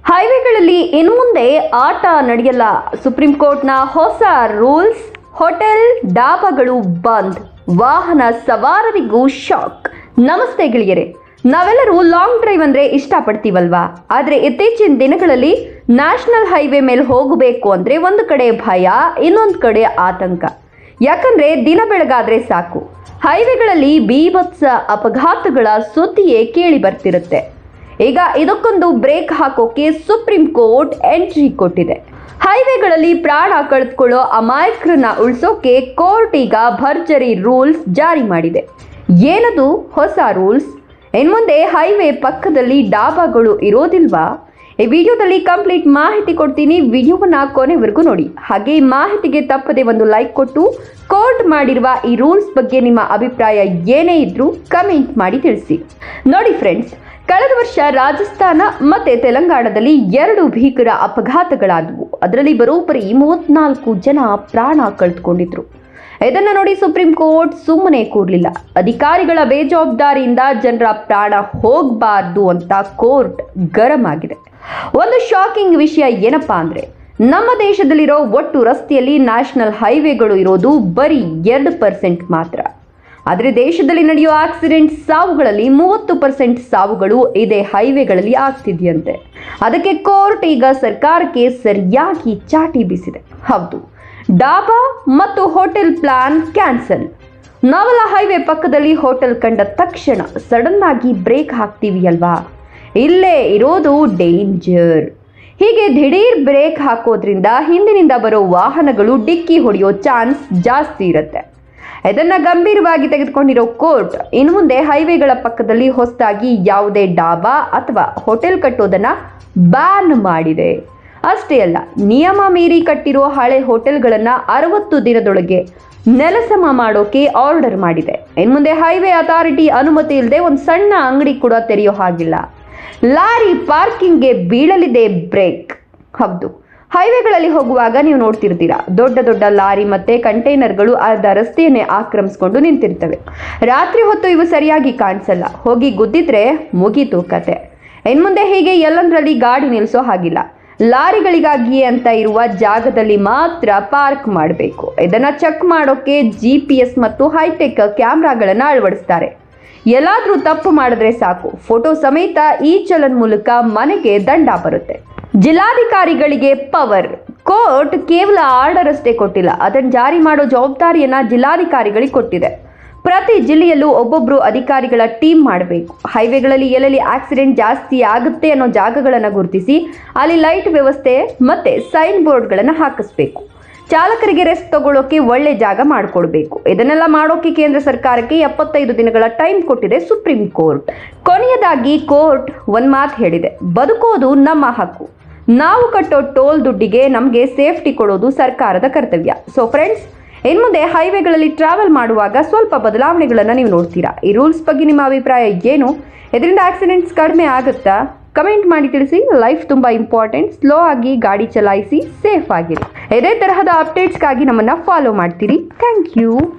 ಹೈವೇಗಳಲ್ಲಿ ಇನ್ನು ಮುಂದೆ ಆಟ ನಡೆಯಲ್ಲ. ಸುಪ್ರೀಂ ಕೋರ್ಟ್ನ ಹೊಸ ರೂಲ್ಸ್. ಹೋಟೆಲ್ ಡಾಬಾಗಳು ಬಂದ್. ವಾಹನ ಸವಾರರಿಗೂ ಶಾಕ್. ನಮಸ್ತೆ ಗೆಳೆಯರೆ, ನಾವೆಲ್ಲರೂ ಲಾಂಗ್ ಡ್ರೈವ್ ಅಂದ್ರೆ ಇಷ್ಟಪಡ್ತೀವಲ್ವಾ? ಆದರೆ ಇತ್ತೀಚಿನ ದಿನಗಳಲ್ಲಿ ನ್ಯಾಷನಲ್ ಹೈವೇ ಮೇಲೆ ಹೋಗಬೇಕು ಅಂದ್ರೆ ಒಂದು ಕಡೆ ಭಯ, ಇನ್ನೊಂದು ಕಡೆ ಆತಂಕ. ಯಾಕಂದ್ರೆ ದಿನ ಬೆಳಗಾದ್ರೆ ಸಾಕು ಹೈವೇಗಳಲ್ಲಿ ಬೀಭತ್ಸ ಅಪಘಾತಗಳ ಸುದ್ದಿಯೇ ಕೇಳಿ ಬರ್ತಿರುತ್ತೆ. ಈಗ ಇದಕ್ಕೊಂದು ಬ್ರೇಕ್ ಹಾಕೋಕೆ ಸುಪ್ರೀಂ ಕೋರ್ಟ್ ಎಂಟ್ರಿ ಕೊಟ್ಟಿದೆ. ಹೈವೇಗಳಲ್ಲಿ ಪ್ರಾಣ ಕಳೆದುಕೊಳ್ಳೋ ಅಮಾಯಕರನ್ನ ಉಳಿಸೋಕೆ ಕೋರ್ಟ್ ಈಗ ಭರ್ಜರಿ ರೂಲ್ಸ್ ಜಾರಿ ಮಾಡಿದೆ. ಏನದು ಹೊಸ ರೂಲ್ಸ್? ಇನ್ಮುಂದೆ ಹೈವೇ ಪಕ್ಕದಲ್ಲಿ ಡಾಬಾಗಳು ಇರೋದಿಲ್ವಾ? ಈ ವಿಡಿಯೋದಲ್ಲಿ ಕಂಪ್ಲೀಟ್ ಮಾಹಿತಿ ಕೊಡ್ತೀನಿ. ವಿಡಿಯೋವನ್ನ ಕೊನೆವರೆಗೂ ನೋಡಿ. ಹಾಗೆ ಈ ಮಾಹಿತಿಗೆ ತಪ್ಪದೆ ಒಂದು ಲೈಕ್ ಕೊಟ್ಟು ಕೋರ್ಟ್ ಮಾಡಿರುವ ಈ ರೂಲ್ಸ್ ಬಗ್ಗೆ ನಿಮ್ಮ ಅಭಿಪ್ರಾಯ ಏನೇ ಇದ್ರೂ ಕಮೆಂಟ್ ಮಾಡಿ ತಿಳಿಸಿ. ನೋಡಿ ಫ್ರೆಂಡ್ಸ್, ಕಳೆದ ವರ್ಷ ರಾಜಸ್ಥಾನ ಮತ್ತೆ ತೆಲಂಗಾಣದಲ್ಲಿ 2 ಭೀಕರ ಅಪಘಾತಗಳಾದವು. ಅದರಲ್ಲಿ ಬರೋಬ್ಬರಿ 34 ಜನ ಪ್ರಾಣ ಕಳೆದುಕೊಂಡಿದ್ರು. ಇದನ್ನ ನೋಡಿ ಸುಪ್ರೀಂ ಕೋರ್ಟ್ ಸುಮ್ಮನೆ ಕೂರ್ಲಿಲ್ಲ. ಅಧಿಕಾರಿಗಳ ಬೇಜವಾಬ್ದಾರಿಯಿಂದ ಜನರ ಪ್ರಾಣ ಹೋಗಬಾರ್ದು ಅಂತ ಕೋರ್ಟ್ ಗರಂ ಆಗಿದೆ. ಒಂದು ಶಾಕಿಂಗ್ ವಿಷಯ ಏನಪ್ಪಾ ಅಂದ್ರೆ, ನಮ್ಮ ದೇಶದಲ್ಲಿರೋ ಒಟ್ಟು ರಸ್ತೆಯಲ್ಲಿ ನ್ಯಾಷನಲ್ ಹೈವೇಗಳು ಇರೋದು ಬರೀ 2% ಮಾತ್ರ. ಆದರೆ ದೇಶದಲ್ಲಿ ನಡೆಯೋ ಆಕ್ಸಿಡೆಂಟ್ ಸಾವುಗಳಲ್ಲಿ 30% ಸಾವುಗಳು ಇದೇ ಹೈವೇಗಳಲ್ಲಿ ಆಗ್ತಿದೆಯಂತೆ. ಅದಕ್ಕೆ ಕೋರ್ಟ್ ಈಗ ಸರ್ಕಾರಕ್ಕೆ ಸರಿಯಾಗಿ ಚಾಟಿ ಬೀಸಿದೆ. ಹೌದು, ಡಾಬಾ ಮತ್ತು ಹೋಟೆಲ್ ಪ್ಲಾನ್ ಕ್ಯಾನ್ಸಲ್. ನಾವೆಲ್ಲ ಹೈವೇ ಪಕ್ಕದಲ್ಲಿ ಹೋಟೆಲ್ ಕಂಡ ತಕ್ಷಣ ಸಡನ್ ಆಗಿ ಬ್ರೇಕ್ ಹಾಕ್ತೀವಿ ಅಲ್ವಾ? ಇಲ್ಲೇ ಇರೋದು ಡೇಂಜರ್. ಹೀಗೆ ದಿಢೀರ್ ಬ್ರೇಕ್ ಹಾಕೋದ್ರಿಂದ ಹಿಂದಿನಿಂದ ಬರೋ ವಾಹನಗಳು ಡಿಕ್ಕಿ ಹೊಡೆಯೋ ಚಾನ್ಸ್ ಜಾಸ್ತಿ ಇರುತ್ತೆ. ಇದನ್ನ ಗಂಭೀರವಾಗಿ ತೆಗೆದುಕೊಂಡಿರೋ ಕೋರ್ಟ್ ಇನ್ನು ಮುಂದೆ ಹೈವೇಗಳ ಪಕ್ಕದಲ್ಲಿ ಹೊಸದಾಗಿ ಯಾವುದೇ ಡಾಬಾ ಅಥವಾ ಹೋಟೆಲ್ ಕಟ್ಟೋದನ್ನ ಬ್ಯಾನ್ ಮಾಡಿದೆ. ಅಷ್ಟೇ ಅಲ್ಲ, ನಿಯಮ ಮೀರಿ ಕಟ್ಟಿರೋ ಹಳೆ ಹೋಟೆಲ್ಗಳನ್ನ 60 ದಿನದೊಳಗೆ ನೆಲಸಮ ಮಾಡೋಕೆ ಆರ್ಡರ್ ಮಾಡಿದೆ. ಇನ್ನು ಮುಂದೆ ಹೈವೇ ಅಥಾರಿಟಿ ಅನುಮತಿ ಇಲ್ಲದೆ ಒಂದು ಸಣ್ಣ ಅಂಗಡಿ ಕೂಡ ತೆರೆಯೋ ಹಾಗಿಲ್ಲ. ಲಾರಿ ಪಾರ್ಕಿಂಗ್ಗೆ ಬೀಳಲಿದೆ ಬ್ರೇಕ್. ಹೌದು, ಹೈವೇಗಳಲ್ಲಿ ಹೋಗುವಾಗ ನೀವು ನೋಡ್ತಿರ್ತೀರಾ, ದೊಡ್ಡ ದೊಡ್ಡ ಲಾರಿ ಮತ್ತೆ ಕಂಟೈನರ್ಗಳು ಅರ್ಧ ರಸ್ತೆಯನ್ನೇ ಆಕ್ರಮಿಸಿಕೊಂಡು ನಿಂತಿರ್ತವೆ. ರಾತ್ರಿ ಹೊತ್ತು ಇವು ಸರಿಯಾಗಿ ಕಾಣಿಸಲ್ಲ. ಹೋಗಿ ಗುದ್ದಿದ್ರೆ ಮುಗೀತು ಕತೆ. ಇನ್ಮುಂದೆ ಹೀಗೆ ಎಲ್ಲಂದ್ರಲ್ಲಿ ಗಾಡಿ ನಿಲ್ಲಿಸೋ ಹಾಗಿಲ್ಲ. ಲಾರಿಗಳಿಗಾಗಿಯೇ ಅಂತ ಇರುವ ಜಾಗದಲ್ಲಿ ಮಾತ್ರ ಪಾರ್ಕ್ ಮಾಡಬೇಕು. ಇದನ್ನ ಚೆಕ್ ಮಾಡೋಕೆ GPS ಮತ್ತು ಹೈಟೆಕ್ ಕ್ಯಾಮ್ರಾಗಳನ್ನ ಅಳವಡಿಸ್ತಾರೆ. ಎಲ್ಲಾದ್ರೂ ತಪ್ಪು ಮಾಡಿದ್ರೆ ಸಾಕು, ಫೋಟೋ ಸಮೇತ ಈ ಚಲನ್ ಮೂಲಕ ಮನೆಗೆ ದಂಡ ಬರುತ್ತೆ. ಜಿಲ್ಲಾಧಿಕಾರಿಗಳಿಗೆ ಪವರ್. ಕೋರ್ಟ್ ಕೇವಲ ಆರ್ಡರ್ ಅಷ್ಟೇ ಕೊಟ್ಟಿಲ್ಲ, ಅದನ್ನು ಜಾರಿ ಮಾಡೋ ಜವಾಬ್ದಾರಿಯನ್ನ ಜಿಲ್ಲಾಧಿಕಾರಿಗಳಿಗೆ ಕೊಟ್ಟಿದೆ. ಪ್ರತಿ ಜಿಲ್ಲೆಯಲ್ಲೂ ಒಬ್ಬೊಬ್ರು ಅಧಿಕಾರಿಗಳ ಟೀಮ್ ಮಾಡಬೇಕು. ಹೈವೇಗಳಲ್ಲಿ ಎಲ್ಲೆಲ್ಲಿ ಆಕ್ಸಿಡೆಂಟ್ ಜಾಸ್ತಿ ಆಗುತ್ತೆ ಅನ್ನೋ ಜಾಗಗಳನ್ನು ಗುರುತಿಸಿ ಅಲ್ಲಿ ಲೈಟ್ ವ್ಯವಸ್ಥೆ ಮತ್ತೆ ಸೈನ್ ಬೋರ್ಡ್ಗಳನ್ನು ಹಾಕಿಸ್ಬೇಕು. ಚಾಲಕರಿಗೆ ರೆಸ್ಟ್ ತಗೊಳ್ಳೋಕೆ ಒಳ್ಳೆ ಜಾಗ ಮಾಡಿಕೊಡ್ಬೇಕು. ಇದನ್ನೆಲ್ಲ ಮಾಡೋಕೆ ಕೇಂದ್ರ ಸರ್ಕಾರಕ್ಕೆ 75 ದಿನಗಳ ಟೈಮ್ ಕೊಟ್ಟಿದೆ ಸುಪ್ರೀಂ ಕೋರ್ಟ್. ಕೊನೆಯದಾಗಿ ಕೋರ್ಟ್ ಒಂದು ಮಾತು ಹೇಳಿದೆ, ಬದುಕೋದು ನಮ್ಮ ಹಕ್ಕು. ನಾವು ಕಟ್ಟೋ ಟೋಲ್ ದುಡ್ಡಿಗೆ ನಮಗೆ ಸೇಫ್ಟಿ ಕೊಡೋದು ಸರ್ಕಾರದ ಕರ್ತವ್ಯ. ಸೊ ಫ್ರೆಂಡ್ಸ್, ಇನ್ಮುಂದೆ ಹೈವೇಗಳಲ್ಲಿ ಟ್ರಾವೆಲ್ ಮಾಡುವಾಗ ಸ್ವಲ್ಪ ಬದಲಾವಣೆಗಳನ್ನು ನೀವು ನೋಡ್ತೀರಾ. ಈ ರೂಲ್ಸ್ ಬಗ್ಗೆ ನಿಮ್ಮ ಅಭಿಪ್ರಾಯ ಏನು? ಇದರಿಂದ ಆಕ್ಸಿಡೆಂಟ್ಸ್ ಕಡಿಮೆ ಆಗುತ್ತಾ? ಕಮೆಂಟ್ ಮಾಡಿ ತಿಳಿಸಿ. ಲೈಫ್ ತುಂಬ ಇಂಪಾರ್ಟೆಂಟ್. ಸ್ಲೋ ಆಗಿ ಗಾಡಿ ಚಲಾಯಿಸಿ, ಸೇಫ್ ಆಗಿರಿ. ಇದೇ ತರಹದ ಅಪ್ಡೇಟ್ಸ್ಗಾಗಿ ನಮ್ಮನ್ನು ಫಾಲೋ ಮಾಡ್ತೀರಿ. Thank you.